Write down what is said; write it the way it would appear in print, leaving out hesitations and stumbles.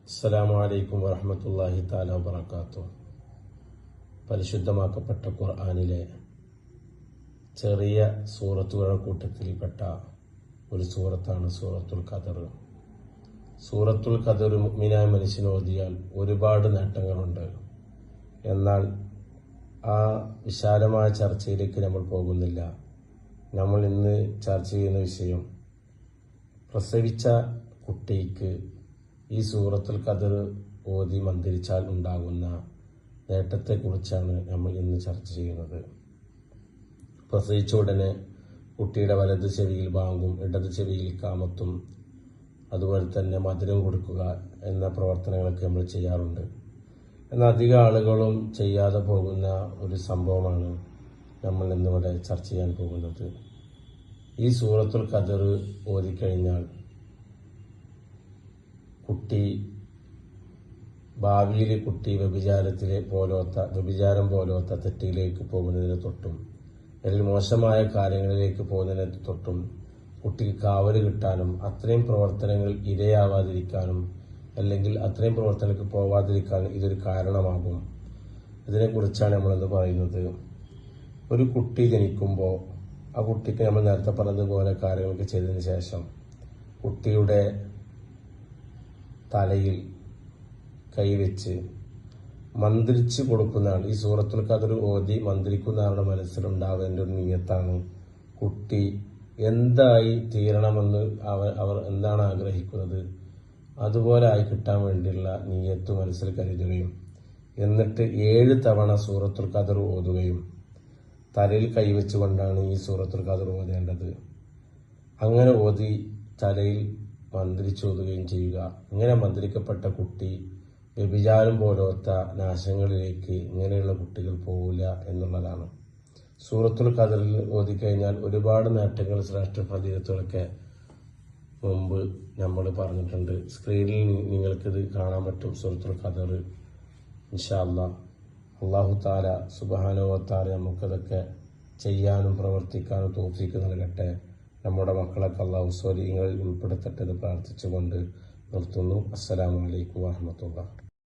അസ്സലാമു അലൈക്കും വറഹ്മത്തുള്ളാഹി തആല വബറകാതുഹു. പരിശുദ്ധമാക്കപ്പെട്ട ഖുർആനിലെ ചെറിയ സൂറത്തുകളുടെ കൂട്ടത്തിൽപ്പെട്ട ഒരു സൂറത്താണ് സൂറത്തുൽ ഖദർ. സൂറത്തുൽ ഖദർ മുഅ്മിനായ മനുഷ്യന് ഓതിയാൽ ഒരുപാട് നേട്ടങ്ങളുണ്ട്. എന്നാൽ ആ വിശാലമായ ചർച്ചയിലേക്ക് നമ്മൾ പോകുന്നില്ല. നമ്മൾ ഇന്ന് ചർച്ച ചെയ്യുന്ന വിഷയം പ്രസവിച്ച കുട്ടിക്ക് ഈ സൂറത്തുൽ ഖദർ ഓതി മന്ത്രിച്ചാൽ ഉണ്ടാകുന്ന നേട്ടത്തെക്കുറിച്ചാണ് നമ്മൾ ഇന്ന് ചർച്ച ചെയ്യുന്നത്. പ്രസവിച്ച ഉടനെ കുട്ടിയുടെ വലത് ചെവിയിൽ ബാങ്കും ഇടത് ചെവിയിൽ ഇഖാമത്തും അതുപോലെ തന്നെ മധുരം കൊടുക്കുക എന്ന പ്രവർത്തനങ്ങളൊക്കെ നമ്മൾ ചെയ്യാറുണ്ട്. എന്നാൽ അധികം ആളുകളും ചെയ്യാതെ പോകുന്ന ഒരു സംഭവമാണ് നമ്മൾ ഇന്നിവിടെ ചർച്ച ചെയ്യാൻ പോകുന്നത്. ഈ സൂറത്തുൽ ഖദർ ഓതിക്കഴിഞ്ഞാൽ ഭാവിയിൽ കുട്ടി വ്യഭിചാരം പോലത്തെ തെറ്റിലേക്ക് പോകുന്നതിന് തൊട്ടും അല്ലെങ്കിൽ മോശമായ കാര്യങ്ങളിലേക്ക് പോകുന്നതിന് തൊട്ടും കുട്ടിക്ക് കാവൽ കിട്ടാനും അത്രയും പ്രവർത്തനങ്ങൾ ഇരയാവാതിരിക്കാനും അല്ലെങ്കിൽ അത്രയും പ്രവർത്തനങ്ങൾക്ക് പോവാതിരിക്കാനും ഇതൊരു കാരണമാകും. ഇതിനെക്കുറിച്ചാണ് നമ്മളിന്ന് പറയുന്നത്. ഒരു കുട്ടി ജനിക്കുമ്പോൾ ആ കുട്ടിക്ക് നമ്മൾ നേരത്തെ പറഞ്ഞതുപോലെ കാര്യങ്ങളൊക്കെ ചെയ്തതിന് ശേഷം കുട്ടിയുടെ തലയിൽ കൈവച്ച് മന്ത്രിച്ചു കൊടുക്കുന്നതാണ്. ഈ സൂറത്തുൽ ഖദർ ഓതി മന്ത്രിക്കുന്ന ആളുടെ മനസ്സിലുണ്ടാവേണ്ട ഒരു നിയ്യത്താണ് കുട്ടി എന്തായി തീരണമെന്ന് അവർ എന്താണ് ആഗ്രഹിക്കുന്നത് അതുപോലെ ആയി കിട്ടാൻ വേണ്ടിയുള്ള നിയ്യത്ത് മനസ്സിൽ കരുതുകയും എന്നിട്ട് 7 തവണ സൂറത്തുൽ ഖദർ ഓതുകയും തലയിൽ കൈവച്ചുകൊണ്ടാണ് ഈ സൂറത്തുൽ ഖദർ ഓതേണ്ടത്. അങ്ങനെ ഓതി തലയിൽ മന്ത്രിച്ചോതുകയും ചെയ്യുക. ഇങ്ങനെ മന്ത്രിക്കപ്പെട്ട കുട്ടി വ്യഭിചാരം പോലത്തെ നാശങ്ങളിലേക്ക് ഇങ്ങനെയുള്ള കുട്ടികൾ പോവില്ല എന്നുള്ളതാണ്. സൂറത്തുൽ ഖദറിൽ ഓതിക്കഴിഞ്ഞാൽ ഒരുപാട് നേട്ടങ്ങൾ, ശ്രേഷ്ഠ ഫളീലത്തുകളൊക്കെ മുമ്പ് നമ്മൾ പറഞ്ഞിട്ടുണ്ട്. സ്ക്രീനിൽ നിങ്ങൾക്കിത് കാണാൻ പറ്റും. സൂറത്തുൽ ഖദർ ഇൻഷാ അല്ലാഹ് അല്ലാഹു തആല സുബ്ഹാനഹു വ തആല നമുക്കതൊക്കെ ചെയ്യാനും പ്രവർത്തിക്കാനും തൗഫീഖ് നൽകട്ടെ. നമ്മുടെ മക്കളൊക്കെ അല്ലാഹു സ്വാലിഹീങ്ങളിൽ ഉൾപ്പെടുത്തട്ടെ എന്ന് പ്രാർത്ഥിച്ചുകൊണ്ട് നിർത്തുന്നു. അസ്സലാമു അലൈക്കും വറഹ്മത്തുള്ളാഹി.